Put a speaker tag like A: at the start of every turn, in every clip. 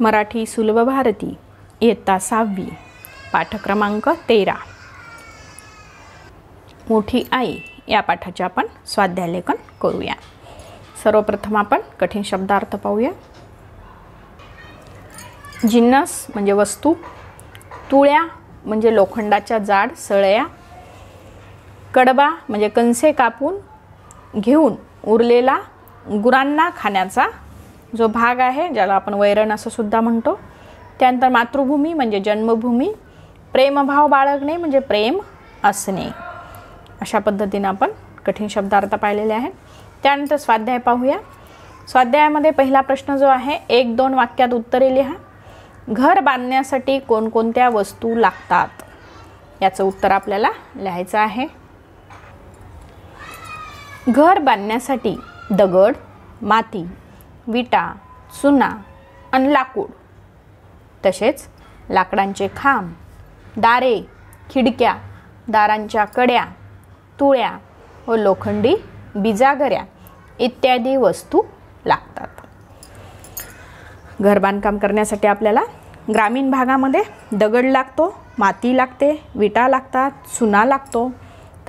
A: मराठी सुलभ भारती इयत्ता 6वी पाठ क्रमांक 13 मोठी आई या पाठाचे आपण स्वाध्याय लेखन करूया। सर्वप्रथम आपण कठीण शब्दार्थ पाहूया। जिन्नस म्हणजे वस्तू, तुळ्या म्हणजे लोखंडाच्या जाड सळया, कडबा म्हणजे कणसे कापून घेऊन उरलेला गुरांना खाण्याचा जो भाग आहे, ज्याला आपण वैरण असं सुद्धा म्हणतो। त्यानंतर मातृभूमी म्हणजे जन्मभूमी, प्रेमभाव बाळगणे म्हणजे प्रेम असणे। अशा पद्धतीने आपण कठीण शब्दार्थ पाहिलेले आहेत। त्यानंतर स्वाध्याय पाहूया। स्वाध्यायामध्ये पहिला प्रश्न जो आहे, 1-2 वाक्यात उत्तरे लिहा। घर बांधण्यासाठी कोणकोणत्या वस्तू लागतात याचं उत्तर आपल्याला लिहायचं आहे। घर बांधण्यासाठी दगड, माती, विटा, चुना आणि लाकूड, तसेच लाकडांचे खांब, दारे, खिडक्या, दारांच्या कड्या, तुळ्या व लोखंडी बिजागऱ्या इत्यादी वस्तू लागतात। घर बांधकाम करण्यासाठी आपल्याला ग्रामीण भागामध्ये दगड लागतो, माती लागते, विटा लागतात, चुना लागतो,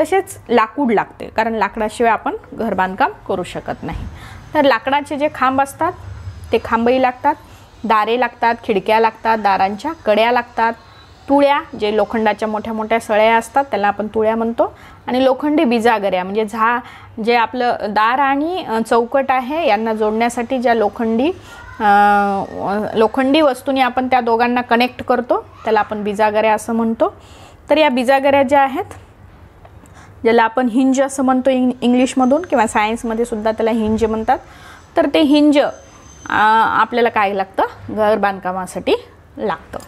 A: तसेच लाकूड लागते, कारण लाकडाशिवाय आपण घर बांधकाम करू शकत नाही। तर लाकडाचे जे खांब असतात ते खांबही लागतात, दारे लागतात, खिडक्या लागतात, दारांच्या कड्या लागतात, तुळ्या जे लोखंडाच्या मोठ्या मोठ्या सळया असतात त्याला आपण तुळ्या म्हणतो, आणि लोखंडी बिजागऱ्या म्हणजे जे आपलं दार आणि चौकट आहे यांना जोडण्यासाठी ज्या लोखंडी वस्तूंनी आपण त्या दोघांना कनेक्ट करतो त्याला आपण बिजागऱ्या असं म्हणतो। तर या बिजागऱ्या ज्या आहेत, ज्याला आपण हिंज असं म्हणतो इंग्लिशमधून, किंवा सायन्समध्ये सुद्धा त्याला हिंज म्हणतात, तर ते हिंज आपल्याला काय लागतं, घर बांधकामासाठी लागतं।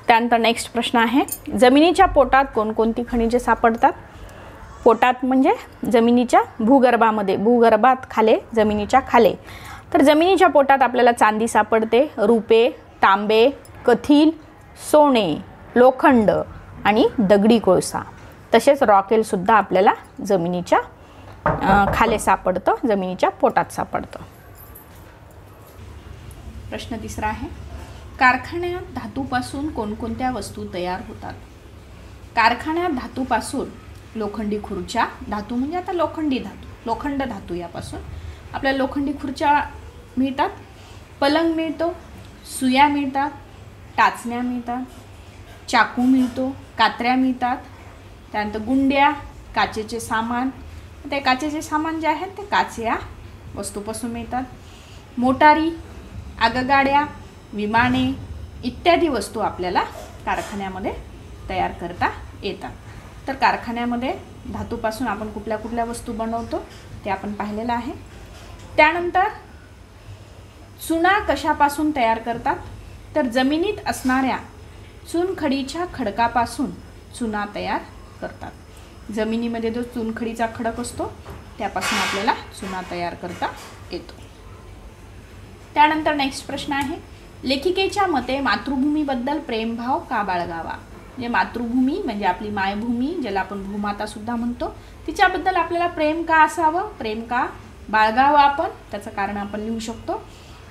A: त्यानंतर नेक्स्ट प्रश्न आहे, जमिनीच्या पोटात कोणकोणती खनिजे सापडतात? पोटात म्हणजे जमिनीच्या भूगर्भामध्ये, भूगर्भात खाले, जमिनीच्या खाले। तर जमिनीच्या पोटात आपल्याला चांदी सापडते, रुपे, तांबे, कथील, सोने, लोखंड आणि दगडी कोळसा, तसेच रॉकेल सुद्धा आपल्याला जमिनीच्या खाली सापडतं, जमिनीच्या पोटात सापडतं। प्रश्न तिसरा आहे, कारखान्यात धातूपासून कोणकोणत्या वस्तू तयार होतात? कारखान्यात धातूपासून लोखंडी खुर्च्या, धातू म्हणजे आता लोखंडी धातू, लोखंड धातू यापासून आपल्याला लोखंडी खुर्च्या मिळतात, पलंग मिळतो, सुया मिळतात, टाचण्या मिळतात, चाकू मिळतो, कात्र्या मिळतात, त्यानंतर गुंड्या, काचेचे सामान, ते काचेचे सामान जे आहेत ते काच या वस्तूपासून मिळतात, मोटारी, आगगाड्या, विमाने इत्यादी वस्तू आपल्याला कारखान्यामध्ये तयार करता येतात। तर कारखान्यामध्ये धातूपासून आपण कुठल्या कुठल्या वस्तू बनवतो ते आपण पाहिलेलं आहे। त्यानंतर चुना कशापासून तयार करतात? तर जमिनीत असणाऱ्या चुनखडीच्या खडकापासून चुना तयार करतात। जमिनीमध्ये जो चुनखडीचा खडक असतो त्यापासून आपल्याला चुना तयार करता येतो। त्यानंतर नेक्स्ट प्रश्न आहे, लेखिकेच्या मते मातृभूमीबद्दल प्रेमभाव का बाळगावा? म्हणजे मातृभूमी म्हणजे आपली मायभूमी, ज्याला आपण भूमाता सुद्धा म्हणतो, तिच्याबद्दल आपल्याला प्रेम का असावं, प्रेम का बाळगावं आपण, त्याचं कारण आपण लिहू शकतो।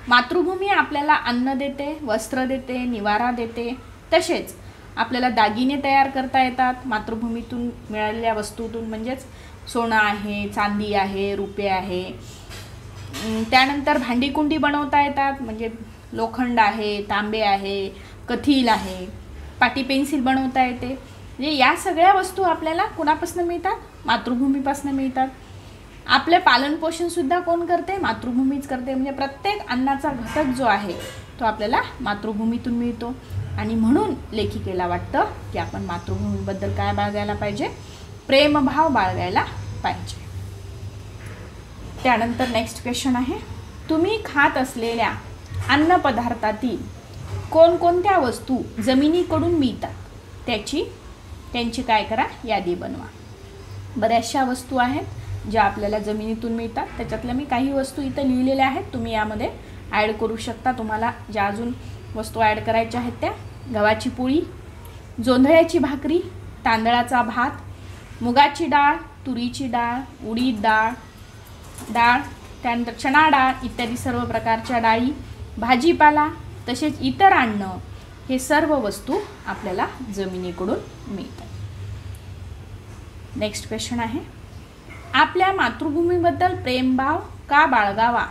A: मातृभूमी आपल्याला अन्न देते, वस्त्र देते, निवारा देते, तसेच आपल्याला दागिने तयार करता येतात मातृभूमीतून मिळालेल्या वस्तूतून, म्हणजेच सोनं आहे, चांदी आहे, रुपे आहे। त्यानंतर भांडीकुंडी बनवता येतात, म्हणजे लोखंड आहे, तांबे आहे, कथील आहे, पाटी पेन्सिल बनवता येते। म्हणजे या सगळ्या वस्तू आपल्याला कुणापासून मिळतात? मातृभूमीपासून मिळतात। आपले पालनपोषण सुद्धा कोण करते? मातृभूमीच करते। म्हणजे प्रत्येक अन्नाचा घटक जो आहे तो आपल्याला मातृभूमीतून मिळतो, आणि म्हणून लेखिकेला वाटतं की आपण मातृभूमीबद्दल काय बाळगायला पाहिजे? प्रेमभाव बाळगायला पाहिजे। त्यानंतर नेक्स्ट क्वेश्चन आहे, तुम्ही खात असलेल्या अन्नपदार्थातील कोणकोणत्या वस्तू जमिनीकडून मिळतात त्यांची काय करा, यादी बनवा। बऱ्याचशा वस्तू आहेत ज्या आपल्याला जमिनीतून मिळतात, त्याच्यातल्या मी काही वस्तू इथं लिहिलेल्या आहेत, तुम्ही यामध्ये ॲड करू शकता। तुम्हाला ज्या अजून वस्तू ॲड करायच्या आहेत त्या, गव्हाची पोळी, जोंधळ्याची भाकरी, तांदळाचा भात, मुगाची डाळ, तुरीची डाळ, उडीद डाळ, त्यानंतर चणा डाळ इत्यादी सर्व प्रकारच्या डाळी, भाजीपाला, तसेच इतर अन्न हे सर्व वस्तू आपल्याला जमिनीकडून मिळतात. नेक्स्ट क्वेश्चन आहे, आपल्या मातृभूमीबद्दल प्रेमभाव का बाळगावा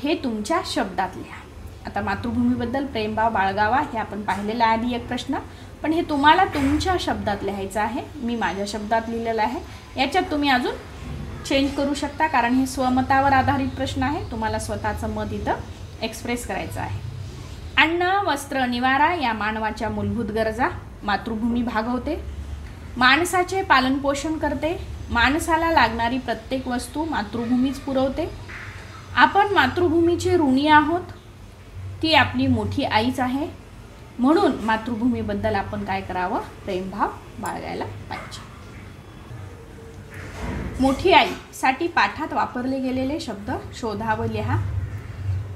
A: हे तुमच्या शब्दात लिहा. आता मातृभूमीबद्दल प्रेमभाव बाळगावा हे आपण पाहिलेलं आधी एक प्रश्न, पण हे तुम्हाला तुमच्या शब्दात लिहायचं आहे. मी माझ्या शब्दात लिहिलेलं आहे. याच्यात तुम्ही अजून चेंज करू शकता, कारण हे स्वमतावर आधारित प्रश्न आहे. तुम्हाला स्वतःचं मत इथं एक्सप्रेस करायचं आहे. अन्न, वस्त्र, निवारा या मानवाच्या मूलभूत गरजा मातृभूमी भागवते. माणसाचे पालनपोषण करते. माणसाला लागणारी प्रत्येक वस्तू मातृभूमीच पुरवते. आपण मातृभूमीचे ऋणी आहोत. ती आपली मोठी आईच आहे. म्हणून मातृभूमीबद्दल आपण काय करावं, प्रेमभाव बाळगायला पाहिजे. मोठी आईसाठी पाठात वापरले गेलेले शब्द शोधा व लिहा.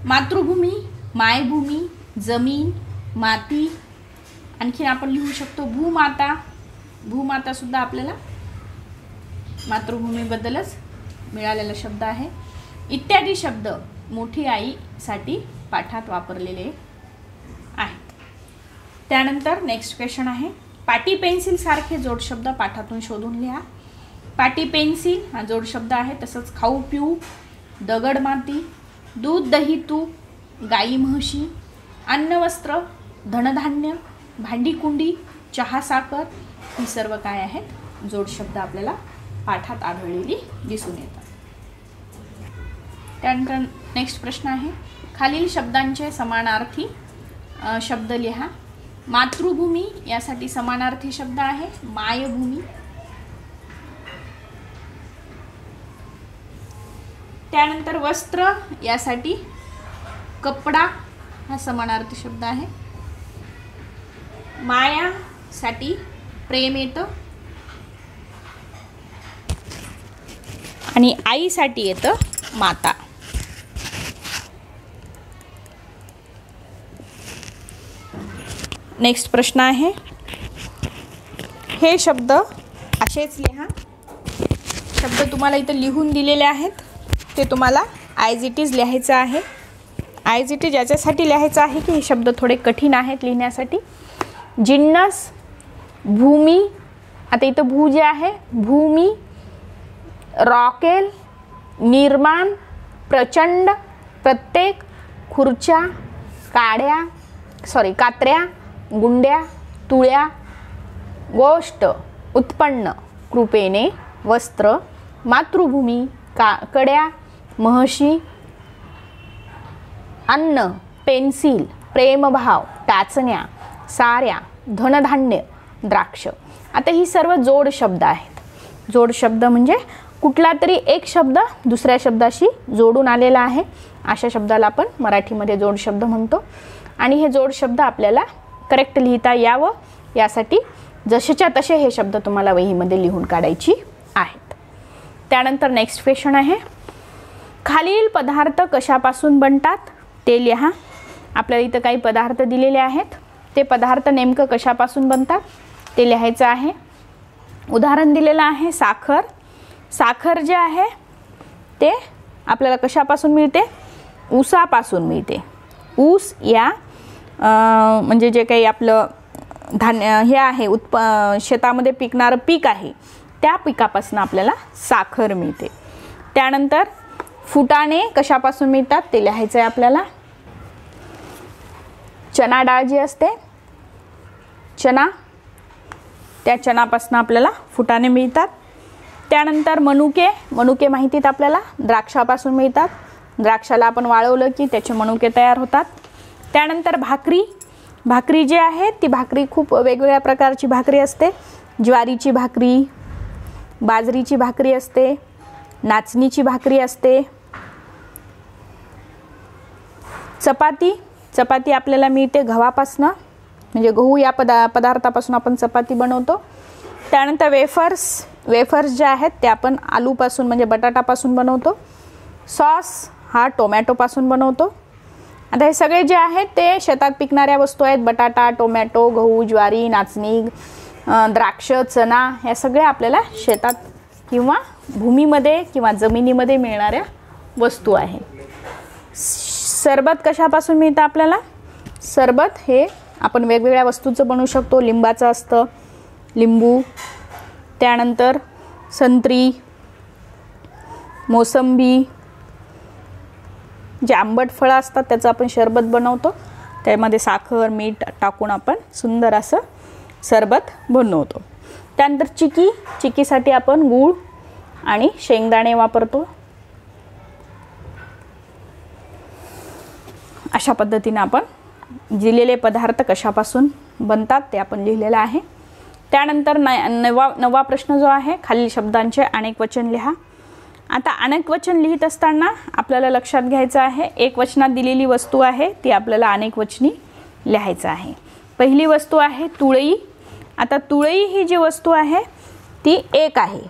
A: मातृभूमी, मायभूमी, जमीन, माती. आणखी आपण लिहू शकतो भूमाता. भूमाता सुद्धा आपल्याला मातृभूमीबद्दलच मिळालेला शब्द आहे. इत्यादी शब्द मोठी आईसाठी पाठात वापरलेले आहेत. त्यानंतर नेक्स्ट क्वेश्चन आहे, पाटी पेन्सिल सारखे जोडशब्द पाठातून शोधून लिहा. पाटी पेन्सिल हा जोडशब्द आहे. तसंच खाऊ पिऊ, दगड माती, दूध दही तूप, गाई म्हशी, अन्न वस्त्र, धनधान्य, भांडी कुंडी, चहा साखर ही सर्व काय आहेत, जोडशब्द आपल्याला पाठात आढळलेली दिसून येतात. त्यानंतर नेक्स्ट प्रश्न आहे, खालील शब्दांचे समानार्थी शब्द लिहा. मातृभूमी यासाठी समानार्थी शब्द आहे मायभूमी. त्यानंतर वस्त्र यासाठी कपडा हा समानार्थी शब्द आहे. मायासाठी प्रेम येतं आणि आईसाठी येतं माता. नेक्स्ट प्रश्न आहे, हे शब्द असेच लिहा. शब्द तुम्हाला इथं लिहून दिलेले आहेत, ते तुम्हाला ॲज इट इज लिहायचं आहे. ॲज इट इज याच्यासाठी लिहायचं आहे की हे शब्द थोडे कठीण आहेत लिहिण्यासाठी. जिन्नस, भूमी. आता इथं भू जे आहे, भूमी, रॉकेल, निर्माण, प्रचंड, प्रत्येक, खुर्च्या, कात्र्या, गुंड्या, तुळ्या, गोष्ट, उत्पन्न, कृपेने, वस्त्र, मातृभूमी, कड्या, म्हशी, अन्न, पेन्सिल, प्रेमभाव, टाचण्या, साऱ्या, धनधान्य, द्राक्ष. आता ही सर्व जोड शब्द आहेत. जोड शब्द म्हणजे कुठला तरी एक शब्द दुसऱ्या शब्दाशी जोडून आलेला आहे, अशा शब्दाला आपण मराठीमध्ये जोड शब्द म्हणतो. आणि हे जोड शब्द आपल्याला करेक्ट लिहिता यावं यासाठी जसेच्या तसे हे शब्द तुम्हाला वहीमध्ये लिहून काढायची आहेत. त्यानंतर नेक्स्ट क्वेश्चन आहे, खालील पदार्थ कशापासून बनतात ते लिहा. आपल्याला इथं काही पदार्थ दिलेले आहेत, ते पदार्थ नेमकं कशापासून बनतात ते लिहायचं आहे. उदाहरण दिलेलं आहे साखर. साखर जे आहे ते आपल्याला कशापासून मिळते, ऊसापासून मिळते. ऊस या म्हणजे जे काही आपलं धान्य हे आहे शेतामध्ये पिकणारं पीक आहे, त्या पिकापासून आपल्याला साखर मिळते. त्यानंतर फुटाणे कशापासून मिळतात ते लिहायचं आहे आपल्याला. चना डाळ जी असते, चना, त्या चनापासून आपल्याला फुटाणे मिळतात. त्यानंतर मनुके. मनुके माहितीत आपल्याला द्राक्षापासून मिळतात. द्राक्षाला आपण वाळवलं की त्याचे मनुके तयार होतात. त्यानंतर भाकरी. भाकरी जी आहे ती भाकरी खूप वेगवेगळ्या प्रकारची भाकरी असते. ज्वारीची भाकरी, बाजरीची भाकरी असते, नाचणीची भाकरी असते. चपाती. चपाती आपल्याला मिळते गव्हापासनं, म्हणजे गहू या पदार्थापासून आपण चपाती बनवतो. त्यानंतर वेफर्स. वेफर्स जे आहेत ते आपण आलूपासून म्हणजे बटाटापासून बनवतो. सॉस हा टोमॅटोपासून बनवतो. आता हे सगळे जे आहेत ते शेतात पिकणाऱ्या वस्तू आहेत. बटाटा, टोमॅटो, गहू, ज्वारी, नाचणी, द्राक्ष, चना, ह्या सगळ्या आपल्याला शेतात किंवा भूमीमध्ये किंवा जमिनीमध्ये मिळणाऱ्या वस्तू आहेत. सरबत कशापासून मिळतं आपल्याला? सरबत हे आपण वेगवेगळ्या वस्तूचं बनवू शकतो. लिंबाचं असतं, लिंबू, त्यानंतर संत्री, मोसंबी, जे आंबट फळं असतात त्याचं आपण सरबत बनवतो. त्यामध्ये साखर मीठ टाकून आपण सुंदर असं सरबत बनवतो. त्यानंतर चिकी, चिकीसाठी आपण गूळ आणि शेंगदाणे वापरतो. अशा पद्धतीने आपण दिलेले पदार्थ कशापासून बनतात ते आपण लिहिलेलं आहे. त्यानंतर नवा प्रश्न जो आहे, खालील शब्दांचे अनेक वचन लिहा. आता अनेक वचन लिहित असताना आपल्याला लक्षात घ्यायचं आहे, एक वचनात दिलेली वस्तू आहे ती आपल्याला अनेक वचनी लिहायचं आहे. पहिली वस्तू आहे तुळई. आता तुळई ही जी वस्तू आहे ती एक आहे,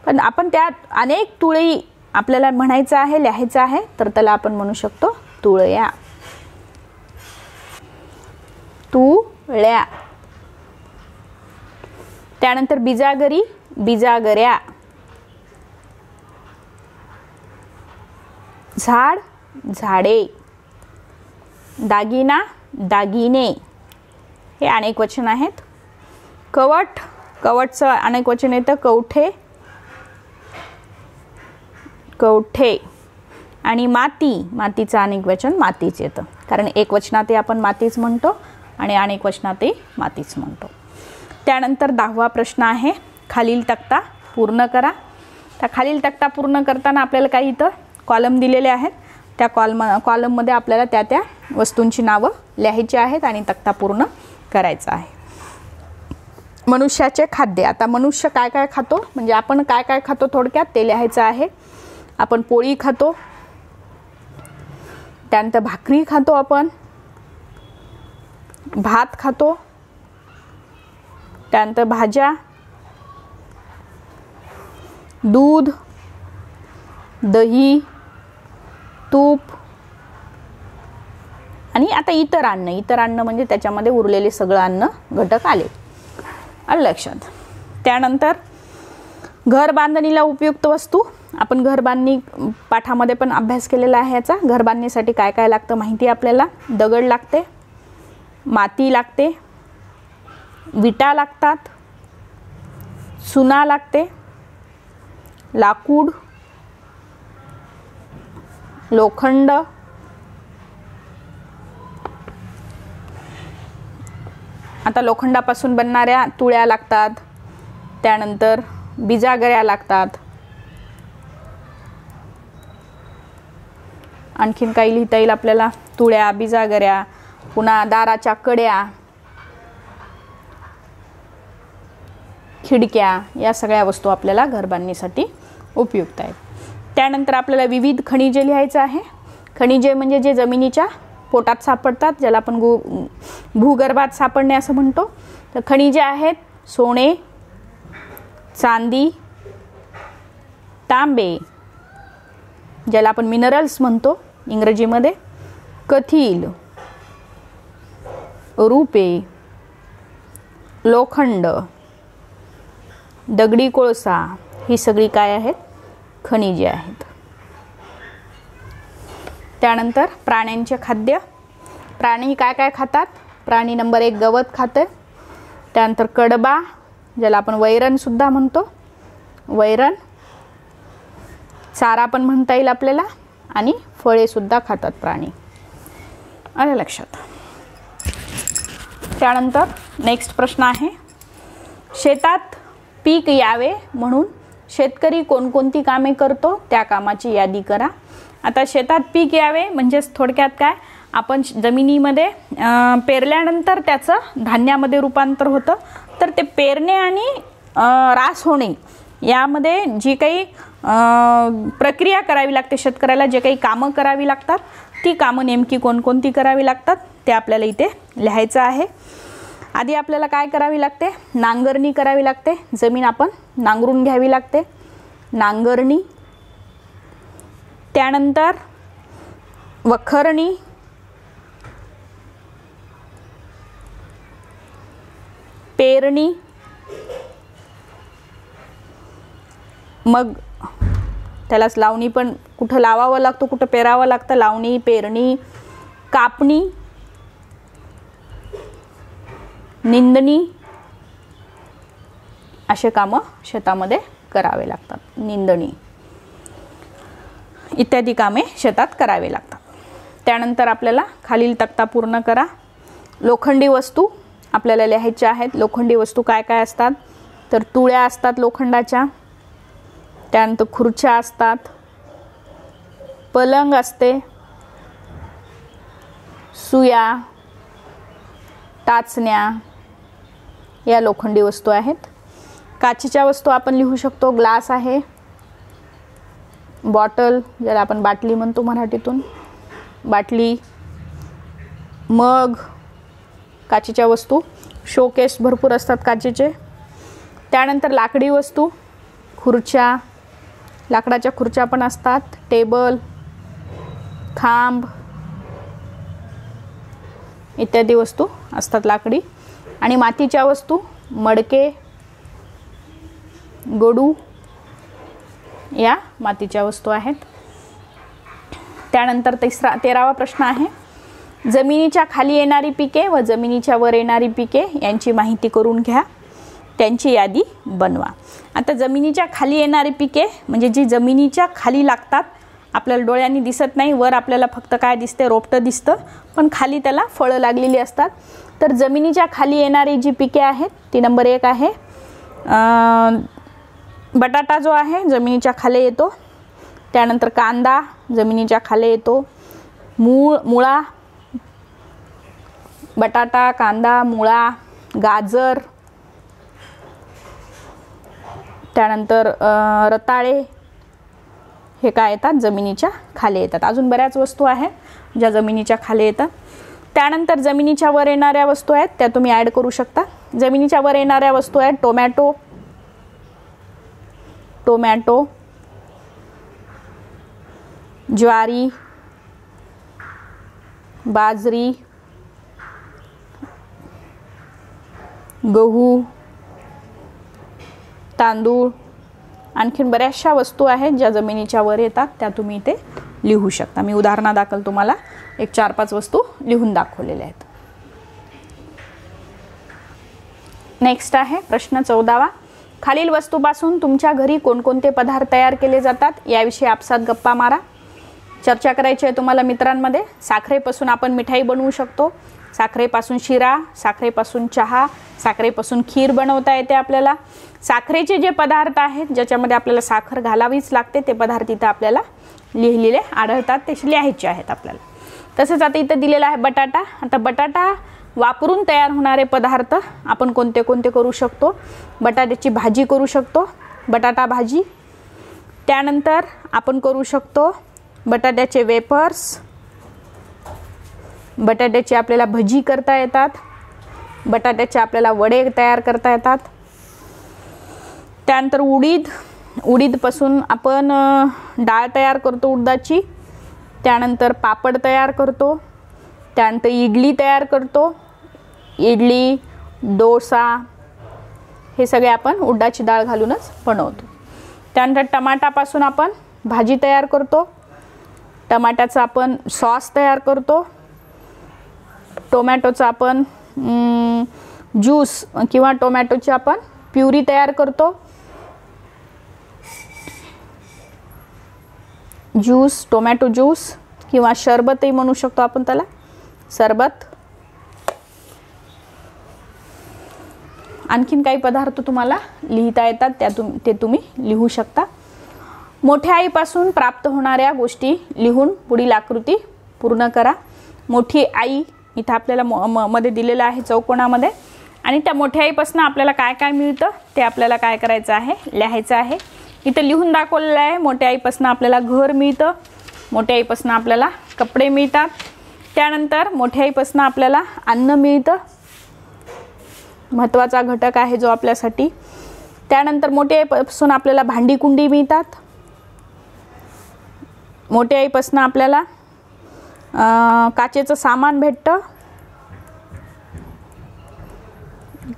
A: पण आपण त्यात अनेक तुळई आपल्याला म्हणायचं आहे, लिहायचं आहे, तर त्याला आपण म्हणू शकतो तुळया. तुळया. त्यानंतर बिजागरी, बिजागऱ्या. झाड, झाडे. दागिना, दागिने. हे अनेक वचन आहेत. कवट, कवटचं अनेक वचन येतं कवठे, कवठे. आणि माती, मातीचं अनेक वचन मातीच येतं, कारण एक वचनातही आपण मातीच म्हणतो आणि अनेक वचनातही मातीच म्हणतो. त्यानंतर 10वा प्रश्न आहे, खालील तक्ता पूर्ण करा. तर खालील तक्ता पूर्ण करताना आपल्याला काही इथं कॉलम दिलेले आहेत. त्या कॉलममध्ये आपल्याला त्या वस्तूंची नावं लिहायची आहेत आणि तक्ता पूर्ण करायचा आहे. मनुष्याचे खाद्य. आता मनुष्य काय काय खातो, म्हणजे आपण काय काय खातो थोडक्यात ते लिहायचं आहे. आपण पोळी खातो, त्यानंतर भाकरी खातो, आपण भात खातो, त्यानंतर भाज्या, दूध, दही, तूप आणि आता इतर अन्न. इतर अन्न म्हणजे त्याच्यामध्ये उरलेले सगळं अन्न घटक आले लक्षात. त्यानंतर घर बांधणीला उपयुक्त वस्तू. आपण घर बांधणी पाठामध्ये पण अभ्यास केलेला आहे याचा. घर बांधणीसाठी काय काय लागतं माहिती आहे आपल्याला. दगड लागते, माती लागते, विटा लागतात, चुना लागते, लाकूड, लोखंड, आता लोखंडापासून बनणाऱ्या तुळया लागतात. त्यानंतर बिजागऱ्या लागतात. आणखीन काही लिहिता येईल आपल्याला. तुळया, बिजागऱ्या, पुन्हा दाराच्या कड्या, खिडक्या, या सगळ्या वस्तू आपल्याला घर बांधणीसाठी उपयुक्त आहेत. त्यानंतर आपल्याला विविध खनिजे लिहायचं आहे. खनिजे म्हणजे जे जमिनीच्या पोटात सापडतात, ज्याला आपण भूगर्भात सापडणे असं म्हणतो. तर खनिजे आहेत सोने, चांदी, तांबे, ज्याला आपण मिनरल्स म्हणतो इंग्रजीमध्ये, कथील, रुपे, लोखंड, दगडी कोळसा, ही सगळी काय आहेत, खनिजे आहेत. त्यानंतर प्राण्यांचे खाद्य. प्राणी काय काय खातात. प्राणी नंबर 1 गवत खाते. त्यानंतर कडबा, ज्याला आपण वैरण सुद्धा म्हणतो, वैरण, चारा पण म्हणता येईल आपल्याला, आणि फळे सुद्धा खातात प्राणी. आलं लक्षात. त्यानंतर नेक्स्ट प्रश्न आहे, शेतात पीक यावे म्हणून शेतकरी कोणकोणती कामे करतो त्या कामाची यादी करा. आता शेतात पीक यावे म्हणजे थोडक्यात काय, आपण जमिनीमध्ये पेरल्यानंतर त्याचं धान्यामध्ये रूपांतर होतं. तर ते पेरणे आणि रास होणे यामध्ये जी काही प्रक्रिया करावी लागते, शेतकऱ्याला जे काही कामं करावी लागतात, ती कामं नेमकी कोणकोणती करावी लागतात ते आपल्याला इथे लिहायचं आहे. आधी आपल्याला काय करावी लागते, नांगरणी करावी लागते. जमीन आपण नांगरून घ्यावी लागते, नांगरणी. त्यानंतर वखरणी, पेरणी, मग त्यालाच लावणी पण कुठं लावावं लागतं, कुठं पेरावं लागतं. लावणी, पेरणी, कापणी, निंदणी असे कामं शेतामध्ये करावे लागतात. निंदणी इत्यादी कामे शेतात करावे लागतात. त्यानंतर आपल्याला खालील तक्ता पूर्ण करा. लोखंडी वस्तू आपल्याला लिहायच्या आहेत. लोखंडी वस्तू काय काय असतात तर तुळ्या असतात लोखंडाच्या, त्यानंतर खुर्च्या असतात, पलंग असते, सुया, टाचण्या या लोखंडी वस्तू आहेत. काचेच्या वस्तू आपण लिहू शकतो. ग्लास आहे, बॉटल ज्याला आपण बाटली म्हणतो मराठीतून, बाटली, मग काचेच्या वस्तू. शोकेस भरपूर असतात काचेचे. त्यानंतर लाकडी वस्तू, खुर्च्या, लाकडाच्या खुर्च्या पण असतात, टेबल, खांब इत्यादी वस्तू असतात लाकडी. आणि मातीच्या वस्तू मडके, गडू या मातीच्या वस्तू आहेत. त्यानंतर 13वा प्रश्न आहे, जमिनीच्या खाली येणारी पिके व जमिनीच्या वर येणारी पिके यांची माहिती करून घ्या, त्यांची यादी बनवा. आता जमिनीच्या खाली येणारी पिके म्हणजे जी जमिनीच्या खाली लागतात, आपल्याला डोळ्यांनी दिसत नाही, वर आपल्याला फक्त काय दिसते, रोपटं दिसतं, पण खाली त्याला फळं लागलेली असतात. तर जमिनीच्या खाली येणारी जी पिके आहेत ती नंबर 1 आहे बटाटा जो आहे जमिनीच्या खाली येतो. त्यानंतर कांदा जमिनीच्या खाली येतो. मुळा, बटाटा, कांदा, मुळा, गाजर, त्यानंतर रताळे हे काय येतात जमिनीच्या खाली येतात. अजून बऱ्याच वस्तू आहेत ज्या जमिनीच्या खाली येतात. त्यानंतर जमिनीच्या वर येणाऱ्या वस्तू आहेत त्या तुम्ही ॲड करू शकता. जमिनीच्या वर येणाऱ्या वस्तू आहेत टोमॅटो, ज्वारी, बाजरी, गहू, तांदूळ, आणखीन बऱ्याचशा वस्तू आहेत ज्या जमिनीच्या वर येतात त्या तुम्ही इथे लिहू शकता. मी उदाहरणादाखल तुम्हाला एक 4-5 वस्तू लिहून दाखवलेल्या आहेत. नेक्स्ट आहे प्रश्न 14वा, खालील वस्तूपासून तुमच्या घरी कोणकोणते पदार्थ तयार केले जातात याविषयी आपसात गप्पा मारा. चर्चा करायची आहे तुम्हाला मित्रांमध्ये. साखरेपासून आपण मिठाई बनवू शकतो, साखरेपासून शिरा, साखरेपासून चहा, साखरेपासून खीर बनवता येते आपल्याला. साखरेचे जे पदार्थ आहेत ज्याच्यामध्ये आपल्याला साखर घालावीच लागते ते पदार्थ इथं आपल्याला लिहिलेले आढळतात, ते लिहायचे आहेत आपल्याला. तसेच आता इथं दिलेला आहे बटाटा. आता बटाटा वापरून तयार होणारे पदार्थ आपण कोणते कोणते करू शकतो. बटाट्याची भाजी करू शकतो, बटाटा भाजी. त्यानंतर आपण करू शकतो बटाट्याचे वेफर्स, बटाट्याची आपल्याला भजी करता येतात, बटाट्याचे आपल्याला वडे तयार करता येतात. त्यानंतर उडीदपासून आपण डाळ तयार करतो उडदाची. त्यानंतर पापड तयार करतो. त्यानंतर इडली तयार करतो, इडली, डोसा हे सगळे आपण उडदाची डाळ घालूनच बनवतो. त्यानंतर टमाटापासून आपण भाजी तयार करतो, टमाट्याचा आपण सॉस तयार करतो, टोमॅटोचा आपण ज्यूस किंवा टोमॅटोची आपण प्युरी तयार करतो, ज्यूस, टोमॅटो ज्यूस किंवा सरबतही म्हणू शकतो आपण त्याला, सरबत. आणखीन काही पदार्थ तुम्हाला लिहिता येतात ते तुम्ही लिहू शकता. मोठ्या आईपासून प्राप्त होणाऱ्या गोष्टी लिहून पुढील आकृती पूर्ण करा. मोठी आई इथं आपल्याला मध्ये दिलेलं आहे चौकोनामध्ये, आणि त्या मोठ्या आईपासून आपल्याला काय काय मिळतं ते आपल्याला काय करायचं आहे, लिहायचं आहे. इथं लिहून दाखवलेलं आहे. मोठ्या आईपासून आपल्याला घर मिळतं, मोठ्या आईपासून आपल्याला कपडे मिळतात. त्यानंतर मोठ्या आईपासून आपल्याला अन्न मिळतं, महत्त्वाचा घटक आहे जो आपल्यासाठी. त्यानंतर मोठ्या आईपासून आपल्याला भांडी कुंडी मिळतात. मोठ्या आईपासून आपल्याला काचेचं सामान भेटतं,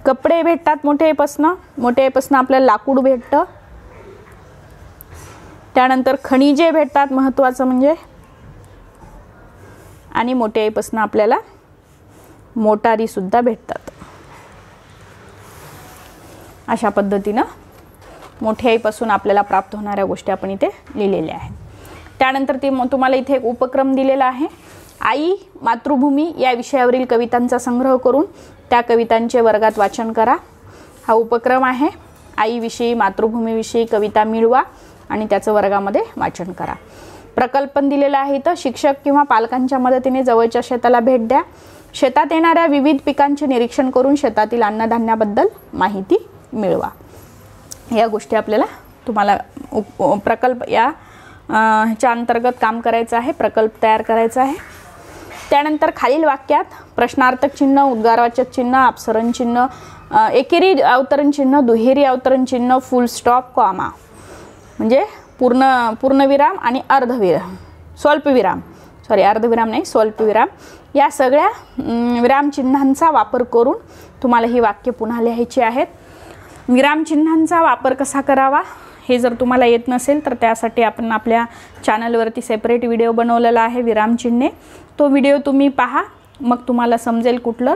A: कपडे भेटतात मोठ्या आईपासून. मोठ्या आईपासून आपल्याला लाकूड भेटतं. त्यानंतर खनिजे भेटतात महत्त्वाचं म्हणजे, आणि मोठ्या आईपासून आपल्याला मोटारी सुद्धा भेटतात. अशा पद्धतीनं मोठ्या आईपासून आपल्याला प्राप्त होणाऱ्या गोष्टी आपण इथे लिहिलेल्या आहेत. त्यानंतर तुम्हाला इथे एक उपक्रम दिलेला आहे. आई मातृभूमी या विषयावरील कवितांचा संग्रह करून त्या कवितांचे वर्गात वाचन करा. हा उपक्रम आहे. आईविषयी मातृभूमीविषयी कविता मिळवा आणि त्याचं वर्गामध्ये वाचन करा. प्रकल्पन दिलेला आहे. तर शिक्षक किंवा पालकांच्या मदतीने जवळच्या शेताला भेट द्या. शेतात येणाऱ्या विविध पिकांचे निरीक्षण करून शेतातील अन्नधान्याबद्दल माहिती मिळवा. या गोष्टी आपल्याला तुम्हाला प्रकल्प या ह्याच्या अंतर्गत काम करायचं आहे. प्रकल्प तयार करायचा आहे. त्यानंतर खालील वाक्यात प्रश्नार्थक चिन्ह, उद्गारवाचक चिन्ह, अपसरण चिन्ह, एकेरी अवतरण चिन्ह, दुहेरी अवतरण चिन्ह, फुल स्टॉप, कॉमा म्हणजे पूर्णविराम आणि अर्धविराम, स्वल्पविराम, अर्धविराम नाही स्वल्पविराम, या सगळ्या विरामचिन्हांचा वापर करून तुम्हाला ही वाक्य पुन्हा लिहायची आहेत. विरामचिन्हांचा वापर कसा करावा हे जर तुम्हाला येत नसेल तर त्यासाठी आपण आपल्या चॅनलवरती सेपरेट व्हिडिओ बनवलेला आहे विरामचिन्हे. तो व्हिडिओ तुम्ही पहा, मग तुम्हाला समजेल कुठलं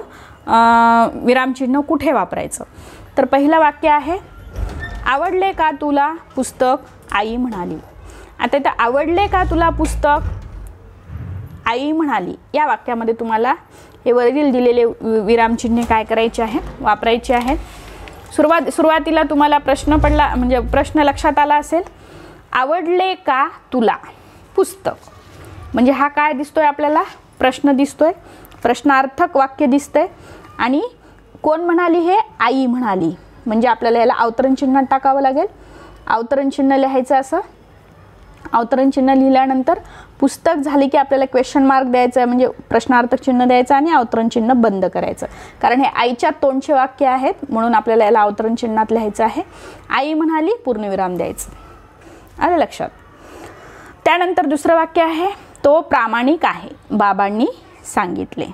A: विरामचिन्ह कुठे वापरायचं. तर पहिलं वाक्य आहे, आवडले का तुला पुस्तक, आई म्हणाली. आता इथं आवडले का तुला पुस्तक, आई म्हणाली या वाक्यामध्ये तुम्हाला हे वरील दिलेले विरामचिन्हे काय करायचे आहेत, वापरायचे आहेत. सुरुवातीला तुम्हाला प्रश्न पडला म्हणजे प्रश्न लक्षात आला असेल, आवडले का तुला पुस्तक, म्हणजे हा काय दिसतोय आपल्याला, प्रश्न दिसतोय, प्रश्नार्थक वाक्य दिसतंय. आणि कोण म्हणाली, हे आई म्हणाली, म्हणजे आपल्याला याला अवतरण चिन्ह टाकावं लागेल. अवतरण चिन्ह लिहायचं. असं अवतरण चिन्ह लिहिल्यानंतर पुस्तक झाली की आपल्याला क्वेश्चन मार्क द्यायचं आहे, म्हणजे प्रश्नार्थक चिन्ह द्यायचं आणि अवतरण चिन्ह बंद करायचं, कारण हे आईच्या तोंडचे वाक्य आहेत म्हणून आपल्याला याला अवतरण चिन्हात लिहायचं आहे. आई म्हणाली, पूर्णविराम द्यायचं. आलं लक्षात. त्यानंतर दुसरं वाक्य आहे, तो प्रामाणिक आहे, बाबांनी सांगितले.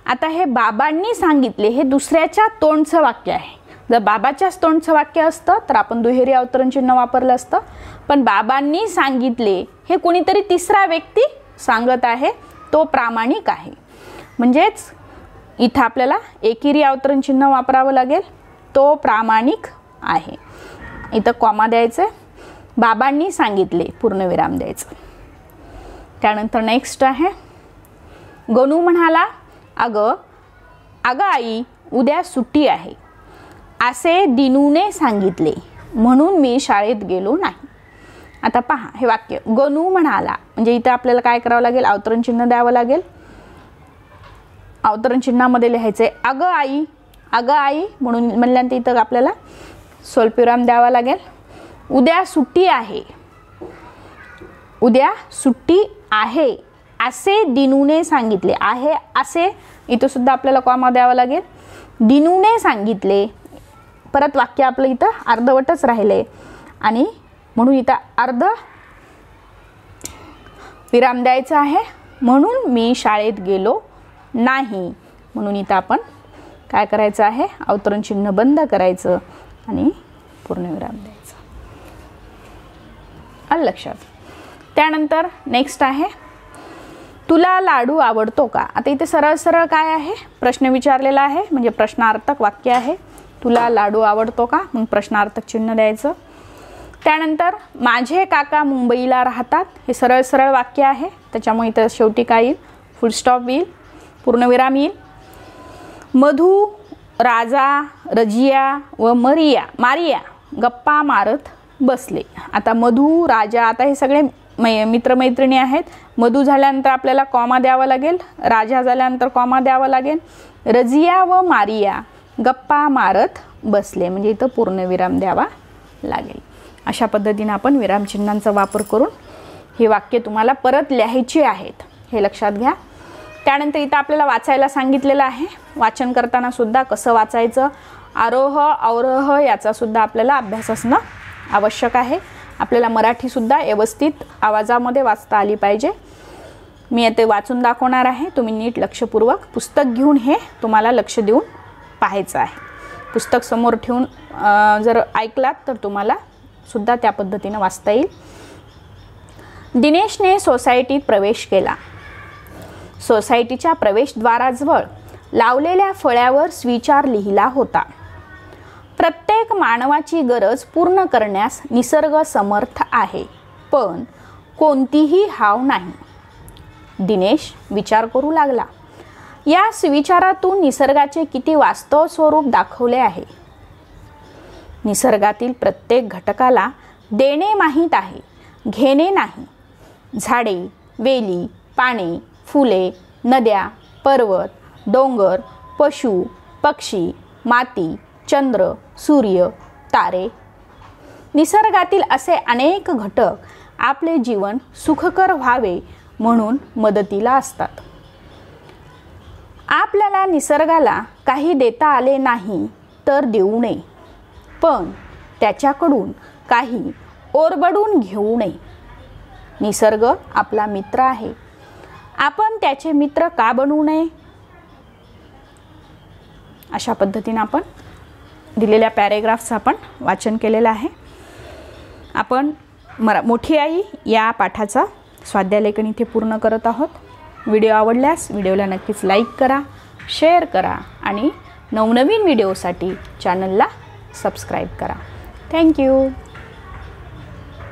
A: आता हे बाबांनी सांगितले हे दुसऱ्याच्या तोंडचं वाक्य आहे. जर बाबाच्याच तोंडचं वाक्य असतं तर आपण दुहेरी अवतरण चिन्ह वापरलं असतं, पण बाबांनी सांगितले हे कोणीतरी तिसरा व्यक्ती सांगत आहे, तो प्रामाणिक आहे. म्हणजेच इथं आपल्याला एकेरी अवतरण चिन्ह वापरावं लागेल, तो प्रामाणिक आहे. इथं कॉमा द्यायचं, बाबांनी सांगितले, पूर्णविराम द्यायचं. त्यानंतर नेक्स्ट आहे, गणू म्हणाला, अगं आई उद्या सुट्टी आहे, असे दिनूने सांगितले म्हणून मी शाळेत गेलो नाही. आता पहा हे वाक्य, गणू म्हणाला म्हणजे इथं आपल्याला काय करावं लागेल, अवतरण चिन्ह द्यावं लागेल. अवतरण चिन्हामध्ये लिहायचंय अगं आई म्हणून म्हणल्यानंतर इथं आपल्याला स्वल्पविराम द्यावा लागेल. उद्या सुट्टी आहे, उद्या सुट्टी आहे असे दिनूने सांगितले. आहे असे इथं सुद्धा आपल्याला कॉमा द्यावा लागेल. दिनूने सांगितले, परत वाक्य आपलं इथं अर्धवटच राहिले आणि म्हणून इथं अर्ध विराम द्यायचा आहे. म्हणून मी शाळेत गेलो नाही, म्हणून इथं आपण काय करायचं आहे, अवतरण चिन्ह बंद करायचं आणि पूर्णविराम द्यायचं. आलं लक्षात. त्यानंतर नेक्स्ट आहे, तुला लाडू आवडतो का. आता इथे सरळ सरळ काय आहे, प्रश्न विचारलेला आहे म्हणजे प्रश्नार्थक वाक्य आहे. तुला लाडू आवडतो का, मग प्रश्नार्थक चिन्ह द्यायचं. त्यानंतर माझे काका मुंबईला राहतात, हे सरळ सरळ वाक्य आहे त्याच्यामुळे इथं शेवटी काय येईल, फुल स्टॉप येईल, पूर्णविराम येईल. मधू, राजा, रजिया व मारिया गप्पा मारत बसले. आता मधू, राजा, आता हे सगळे मित्रमैत्रिणी आहेत. मधू झाल्यानंतर आपल्याला कॉमा द्यावा लागेल, राजा झाल्यानंतर कॉमा द्यावा लागेल. रजिया व मारिया गप्पा मारत बसले म्हणजे इथं पूर्णविराम द्यावा लागेल. अशा पद्धतीने आपण विरामचिन्हांचा वापर करून हे वाक्य तुम्हाला परत लिहायची आहेत, हे लक्षात घ्या. त्यानंतर इथं आपल्याला वाचायला सांगितलेलं आहे. वाचन करताना सुद्धा कसं वाचायचं, आरोह अवरोह याचा सुद्धा आपल्याला अभ्यास असणं आवश्यक आहे. आपल्याला मराठीसुद्धा व्यवस्थित आवाजामध्ये वाचता आली पाहिजे. मी आता वाचून दाखवणार आहे, तुम्ही नीट लक्षपूर्वक पुस्तक घेऊन हे तुम्हाला लक्ष देऊन पाहायचं आहे. पुस्तक समोर ठेवून जर ऐकलात तर तुम्हाला सुद्धा त्या पद्धतीने वाचता येईल. दिनेशने सोसायटीत प्रवेश केला. सोसायटीच्या प्रवेशद्वाराजवळ लावलेल्या फळ्यावर स्विचार लिहिला होता. प्रत्येक मानवाची गरज पूर्ण करण्यास निसर्ग समर्थ आहे, पण कोणतीही हाव नाही. दिनेश विचार करू लागला. या सुविचारातून निसर्गाचे किती वास्तव स्वरूप दाखवले आहे. निसर्गातील प्रत्येक घटकाला देणे माहीत आहे, घेणे नाही. झाडे, वेली, पाने, फुले, नद्या, पर्वत, डोंगर, पशु, पक्षी, माती, चंद्र, सूर्य, तारे. निसर्गातील असे अनेक घटक आपले जीवन सुखकर व्हावे म्हणून मदतीला असतात. आपल्याला निसर्गाला काही देता आले नाही तर देऊ नये, पण त्याच्याकडून काही ओरबडून घेऊ नये. निसर्ग आपला मित्र आहे, आपण त्याचे मित्र का बनवू नये. अशा पद्धतीने आपण दिलेल्या पॅरेग्राफ्सचं आपण वाचन केलेलं आहे. आपण मोठी आई या पाठाचा स्वाध्यायलेखन इथे पूर्ण करत आहोत. व्हिडिओ आवडल्यास व्हिडिओला नक्कीच लाईक करा, शेअर करा आणि नवनवीन व्हिडिओसाठी चॅनलला सबस्क्राईब करा. थँक्यू.